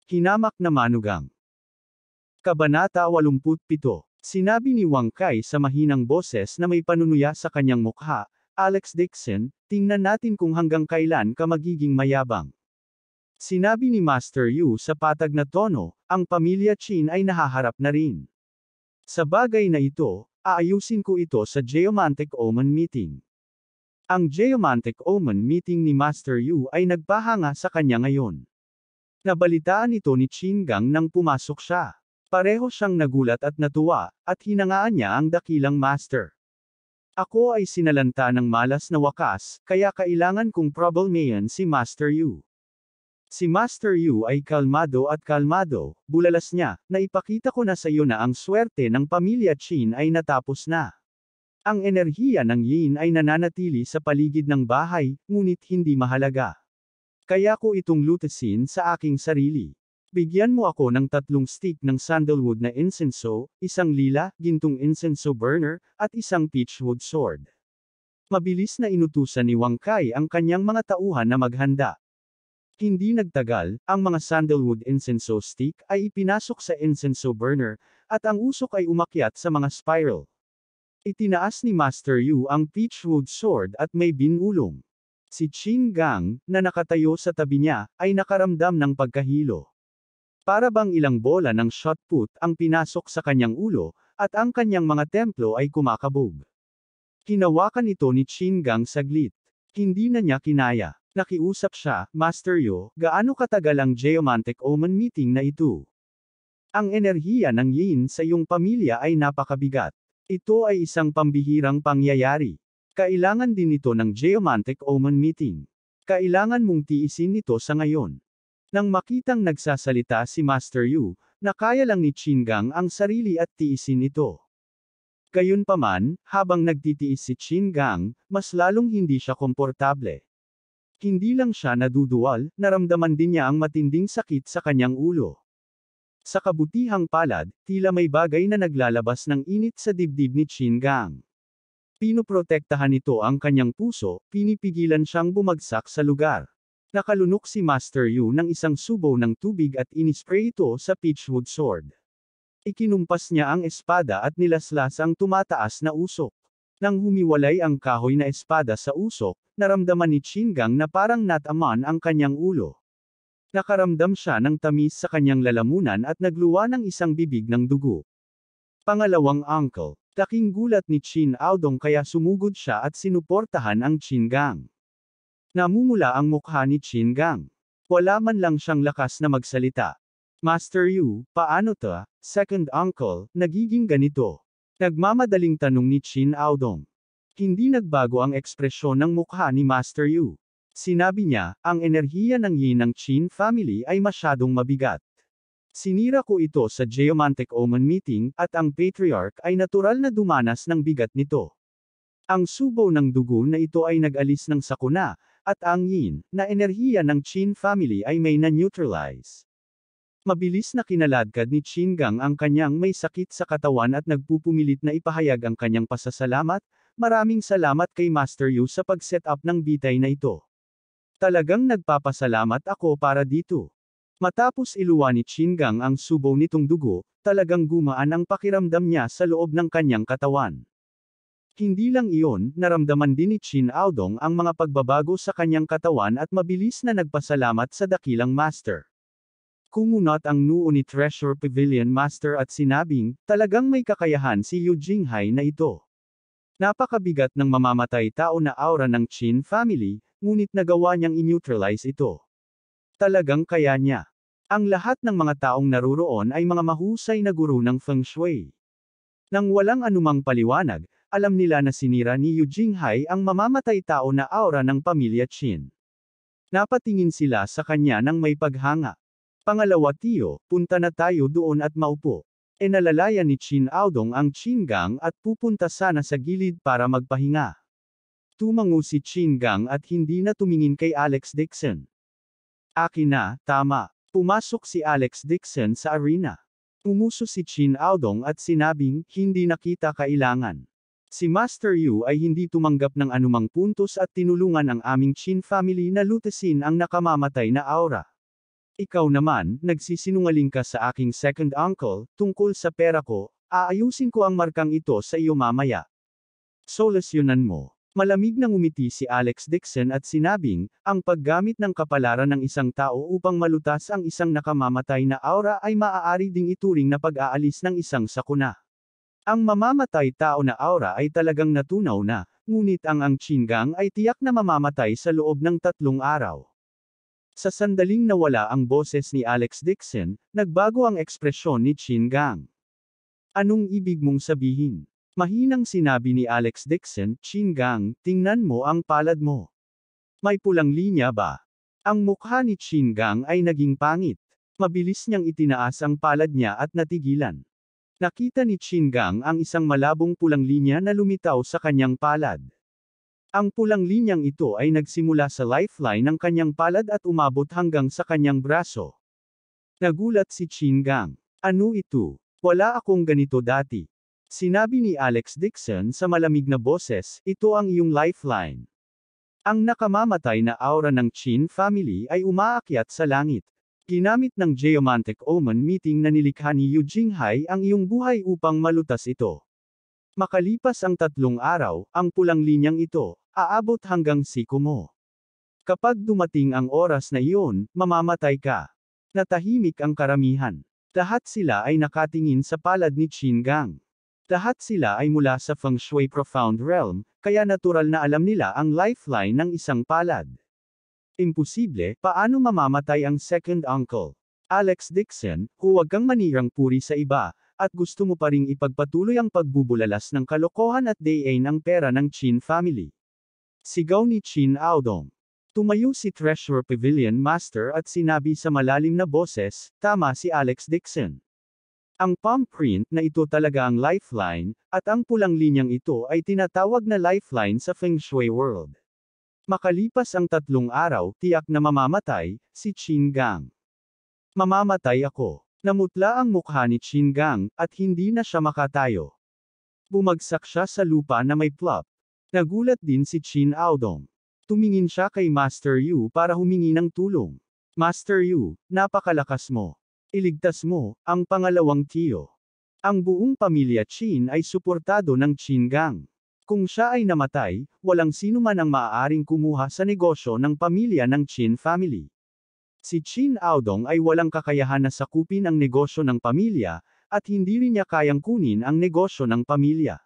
Hinamak na manugang. Kabanata 87. Sinabi ni Wang Kai sa mahinang boses na may panunuya sa kanyang mukha, Alex Dixon, tingnan natin kung hanggang kailan ka magiging mayabang. Sinabi ni Master Yu sa patag na tono, ang pamilya Qin ay nahaharap na rin. Sa bagay na ito, aayusin ko ito sa Geomantic Omen Meeting. Ang Geomantic Omen Meeting ni Master Yu ay nagpahanga sa kanya ngayon. Nabalitaan ito ni Qin Gang nang pumasok siya. Pareho siyang nagulat at natuwa, at hinangaan niya ang dakilang master. Ako ay sinalanta ng malas na wakas, kaya kailangan kong problemayan si Master Yu. Si Master Yu ay kalmado at kalmado, bulalas niya, naipakita ko na sa iyo na ang swerte ng pamilya Qin ay natapos na. Ang enerhiya ng yin ay nananatili sa paligid ng bahay, ngunit hindi mahalaga. Kaya ko itong lutasin sa aking sarili. Bigyan mo ako ng 3 stick ng sandalwood na insenso, 1 lila, gintong insenso burner, at 1 peachwood sword. Mabilis na inutusan ni Wang Kai ang kanyang mga tauhan na maghanda. Hindi nagtagal, ang mga sandalwood insenso stick ay ipinasok sa insenso burner, at ang usok ay umakyat sa mga spiral. Itinaas ni Master Yu ang peachwood sword at may binulong. Si Qin Gang, na nakatayo sa tabi niya, ay nakaramdam ng pagkahilo. Para bang ilang bola ng shot put ang pinasok sa kanyang ulo, at ang kanyang mga templo ay kumakabog. Hinawakan ito ni Qin Gang saglit. Hindi na niya kinaya. Nakiusap siya, Master Yu, gaano katagal ang Geomantic Omen Meeting na ito? Ang enerhiya ng yin sa iyong pamilya ay napakabigat. Ito ay isang pambihirang pangyayari. Kailangan din ito ng Geomantic Omen Meeting. Kailangan mong tiisin ito sa ngayon. Nang makitang nagsasalita si Master Yu, nakaya lang ni Qin Gang ang sarili at tiisin ito. Gayunpaman, habang nagtitiis si Qin Gang, mas lalong hindi siya komportable. Hindi lang siya naduduwal, naramdaman din niya ang matinding sakit sa kanyang ulo. Sa kabutihang palad, tila may bagay na naglalabas ng init sa dibdib ni Qin Gang. Pinoprotektahan nito ang kanyang puso, pinipigilan siyang bumagsak sa lugar. Nakalunok si Master Yu ng isang subo ng tubig at inispray ito sa peachwood sword. Ikinumpas niya ang espada at nilaslas ang tumataas na usok. Nang humiwalay ang kahoy na espada sa usok, naramdaman ni Qin Gang na parang nataman ang kanyang ulo. Nakaramdam siya ng tamis sa kanyang lalamunan at nagluwa ng isang bibig ng dugo. Pangalawang uncle, laking gulat ni Qin Aodong kaya sumugod siya at sinuportahan ang Qin Gang. Namumula ang mukha ni Qin Gang. Wala man lang siyang lakas na magsalita. Master Yu, paano ta, second uncle, nagiging ganito? Nagmamadaling tanong ni Qin Aodong. Hindi nagbago ang ekspresyon ng mukha ni Master Yu. Sinabi niya, ang enerhiya ng yin ng Qin family ay masyadong mabigat. Sinira ko ito sa Geomantic Omen Meeting, at ang Patriarch ay natural na dumanas ng bigat nito. Ang subo ng dugo na ito ay nag-alis ng sakuna, at ang yin, na enerhiya ng Qin family ay may na-neutralize. Mabilis na kinaladkad ni Qin Gang ang kanyang may sakit sa katawan at nagpupumilit na ipahayag ang kanyang pasasalamat, maraming salamat kay Master Yu sa pag-set up ng bitay na ito. Talagang nagpapasalamat ako para dito. Matapos iluwa ni Qin Gang ang subo nitong dugo, talagang gumaan ang pakiramdam niya sa loob ng kanyang katawan. Hindi lang iyon, naramdaman din ni Qin Aodong ang mga pagbabago sa kanyang katawan at mabilis na nagpasalamat sa dakilang master. Kumunot ang noo ni Treasure Pavilion Master at sinabing, talagang may kakayahan si Yu Jinghai na ito. Napakabigat ng mamamatay tao na aura ng Qin family, ngunit nagawa niyang i-neutralize ito. Talagang kaya niya. Ang lahat ng mga taong naruroon ay mga mahusay na guro ng Feng Shui. Nang walang anumang paliwanag, alam nila na sinira ni Yu Jinghai ang mamamatay tao na aura ng pamilya Qin. Napatingin sila sa kanya nang may paghanga. Pangalawa tiyo, punta na tayo doon at maupo. Nalalaya ni Qin Aodong ang Qin Gang at pupunta sana sa gilid para magpahinga. Tumango si Qin Gang at hindi na tumingin kay Alex Dixon. Akin na, tama. Pumasok si Alex Dixon sa arena. Umuso si Qin Aodong at sinabing, hindi na kita kailangan. Si Master Yu ay hindi tumanggap ng anumang puntos at tinulungan ang aming Qin family na lutasin ang nakamamatay na aura. Ikaw naman, nagsisinungaling ka sa aking second uncle, tungkol sa pera ko, aayusin ko ang markang ito sa iyo mamaya. Solusyonan mo. Malamig nang umiti si Alex Dixon at sinabing, ang paggamit ng kapalaran ng isang tao upang malutas ang isang nakamamatay na aura ay maaari ding ituring na pag-aalis ng isang sakuna. Ang mamamatay tao na aura ay talagang natunaw na, ngunit ang Qingang ay tiyak na mamamatay sa loob ng 3 araw. Sa sandaling nawala ang boses ni Alex Dixon, nagbago ang ekspresyon ni Qingang. Anong ibig mong sabihin? Mahinang sinabi ni Alex Dixon, Qingang, tingnan mo ang palad mo. May pulang linya ba? Ang mukha ni Qingang ay naging pangit. Mabilis niyang itinaas ang palad niya at natigilan. Nakita ni Qingang ang isang malabong pulang linya na lumitaw sa kanyang palad. Ang pulang linyang ito ay nagsimula sa lifeline ng kanyang palad at umabot hanggang sa kanyang braso. Nagulat si Qingang. Ano ito? Wala akong ganito dati. Sinabi ni Alex Dixon sa malamig na boses, ito ang iyong lifeline. Ang nakamamatay na aura ng Qin family ay umaakyat sa langit. Ginamit ng Geomantic Omen meeting na nilikha ni Yu Jinghai ang iyong buhay upang malutas ito. Makalipas ang 3 araw, ang pulang linyang ito, aabot hanggang siko mo. Kapag dumating ang oras na iyon, mamamatay ka. Natahimik ang karamihan. Lahat sila ay nakatingin sa palad ni Qingang. Lahat sila ay mula sa Feng Shui Profound Realm, kaya natural na alam nila ang lifeline ng isang palad. Imposible, paano mamamatay ang second uncle? Alex Dixon, huwag kang manirang puri sa iba, at gusto mo pa ring ipagpatuloy ang pagbubulalas ng kalokohan at dayain ang pera ng Qin family. Sigaw ni Qin Aodong. Tumayo si Treasure Pavilion Master at sinabi sa malalim na boses, tama si Alex Dixon. Ang palm print na ito talaga ang lifeline, at ang pulang linyang ito ay tinatawag na lifeline sa Feng Shui world. Makalipas ang 3 araw, tiyak na mamamatay, si Qingang. Mamamatay ako. Namutla ang mukha ni Qingang, at hindi na siya makatayo. Bumagsak siya sa lupa na may plop. Nagulat din si Qin Aodong. Tumingin siya kay Master Yu para humingi ng tulong. Master Yu, napakalakas mo. Iligtas mo, ang pangalawang tiyo. Ang buong pamilya Qin ay suportado ng Qingang. Kung siya ay namatay, walang sino man ang maaaring kumuha sa negosyo ng pamilya ng Qin family. Si Qin Aodong ay walang kakayahan na sakupin ang negosyo ng pamilya, at hindi rin niya kayang kunin ang negosyo ng pamilya.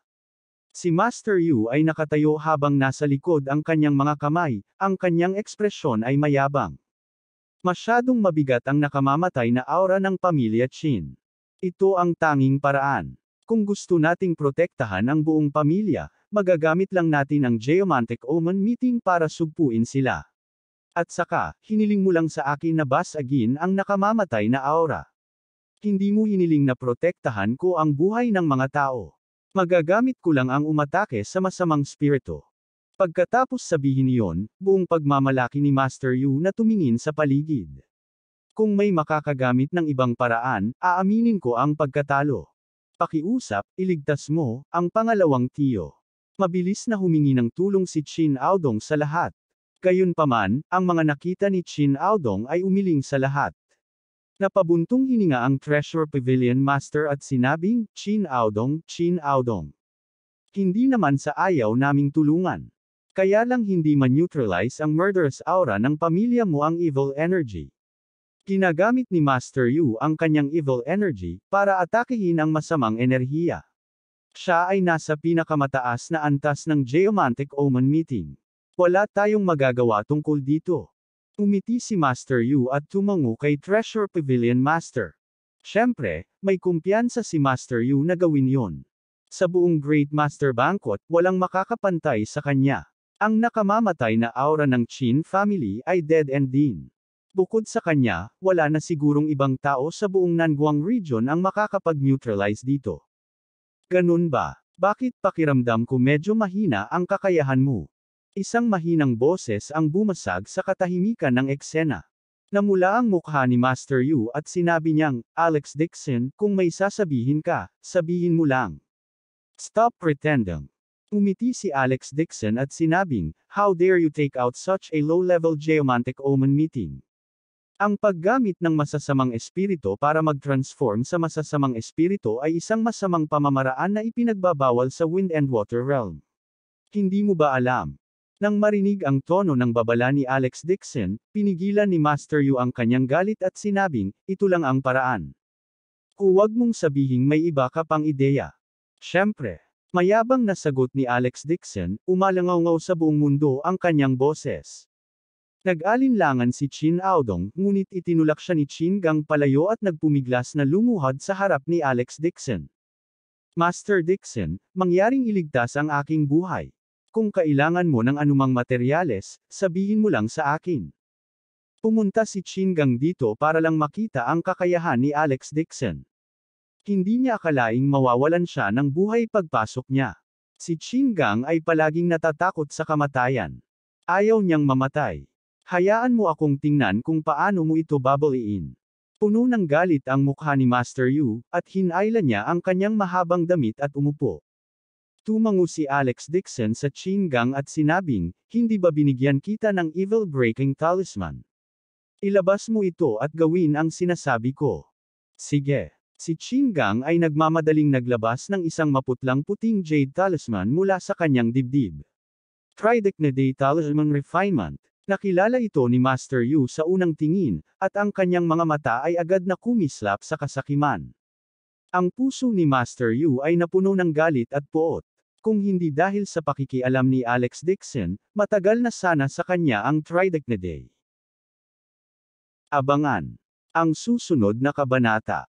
Si Master Yu ay nakatayo habang nasa likod ang kanyang mga kamay, ang kanyang ekspresyon ay mayabang. Masyadong mabigat ang nakamamatay na aura ng pamilya Qin. Ito ang tanging paraan. Kung gusto nating protektahan ang buong pamilya, magagamit lang natin ang Geomantic Omen meeting para sugpuin sila. At saka, hiniling mo lang sa akin na basagin ang nakamamatay na aura. Hindi mo hiniling na protektahan ko ang buhay ng mga tao. Magagamit ko lang ang umatake sa masamang spirito. Pagkatapos sabihin iyon, buong pagmamalaki ni Master Yu na tumingin sa paligid. Kung may makakagamit ng ibang paraan, aaminin ko ang pagkatalo. Pakiusap, iligtas mo, ang pangalawang tiyo. Mabilis na humingi ng tulong si Qin Aodong sa lahat. Gayunpaman, ang mga nakita ni Qin Aodong ay umiling sa lahat. Napabuntong hininga ang Treasure Pavilion Master at sinabing, Qin Aodong, Qin Aodong. Hindi naman sa ayaw naming tulungan. Kaya lang hindi ma-neutralize ang murderous aura ng pamilya mo ang evil energy. Ginagamit ni Master Yu ang kanyang evil energy, para atakehin ang masamang enerhiya. Siya ay nasa pinakamataas na antas ng Geomantic Omen meeting. Wala tayong magagawa tungkol dito. Umiti si Master Yu at tumango kay Treasure Pavilion Master. Siyempre, may kumpiyansa si Master Yu na gawin yon. Sa buong Great Master Banquet, walang makakapantay sa kanya. Ang nakamamatay na aura ng Qin family ay dead end din. Bukod sa kanya, wala na sigurong ibang tao sa buong Nanguang region ang makakapag-neutralize dito. Ganun ba? Bakit pakiramdam ko medyo mahina ang kakayahan mo? Isang mahinang boses ang bumasag sa katahimikan ng eksena. Namula ang mukha ni Master Yu at sinabi niyang, Alex Dixon, kung may sasabihin ka, sabihin mo lang. Stop pretending. Umiti si Alex Dixon at sinabing, how dare you take out such a low-level Geomantic Omen meeting? Ang paggamit ng masasamang espiritu para mag-transform sa masasamang espiritu ay isang masamang pamamaraan na ipinagbabawal sa Wind and Water Realm. Hindi mo ba alam? Nang marinig ang tono ng babala ni Alex Dixon, pinigilan ni Master Yu ang kanyang galit at sinabing, ito lang ang paraan. Huwag mong sabihing may iba ka pang ideya. Siyempre. Mayabang na sagot ni Alex Dixon, umalangaw-ngaw sa buong mundo ang kanyang boses. Nag-alinlangan si Qin Aodong, ngunit itinulak siya ni Qin Gang palayo at nagpumiglas na lumuhad sa harap ni Alex Dixon. Master Dixon, mangyaring iligtas ang aking buhay. Kung kailangan mo ng anumang materyales, sabihin mo lang sa akin. Pumunta si Qin Gang dito para lang makita ang kakayahan ni Alex Dixon. Hindi niya akalaing mawawalan siya ng buhay pagpasok niya. Si Qin Gang ay palaging natatakot sa kamatayan. Ayaw niyang mamatay. Hayaan mo akong tingnan kung paano mo ito babaliin. Puno ng galit ang mukha ni Master Yu, at hinailan niya ang kanyang mahabang damit at umupo. Tumango si Alex Dixon sa Qin Gang at sinabing, hindi ba binigyan kita ng evil breaking talisman? Ilabas mo ito at gawin ang sinasabi ko. Sige. Si Qin Gang ay nagmamadaling naglabas ng isang maputlang puting jade talisman mula sa kanyang dibdib. Tridecnide Talisman Refinement. Nakilala ito ni Master Yu sa unang tingin, at ang kanyang mga mata ay agad na kumislap sa kasakiman. Ang puso ni Master Yu ay napuno ng galit at poot. Kung hindi dahil sa pakikialam ni Alex Dixon, matagal na sana sa kanya ang Tridecnide. Abangan ang susunod na kabanata.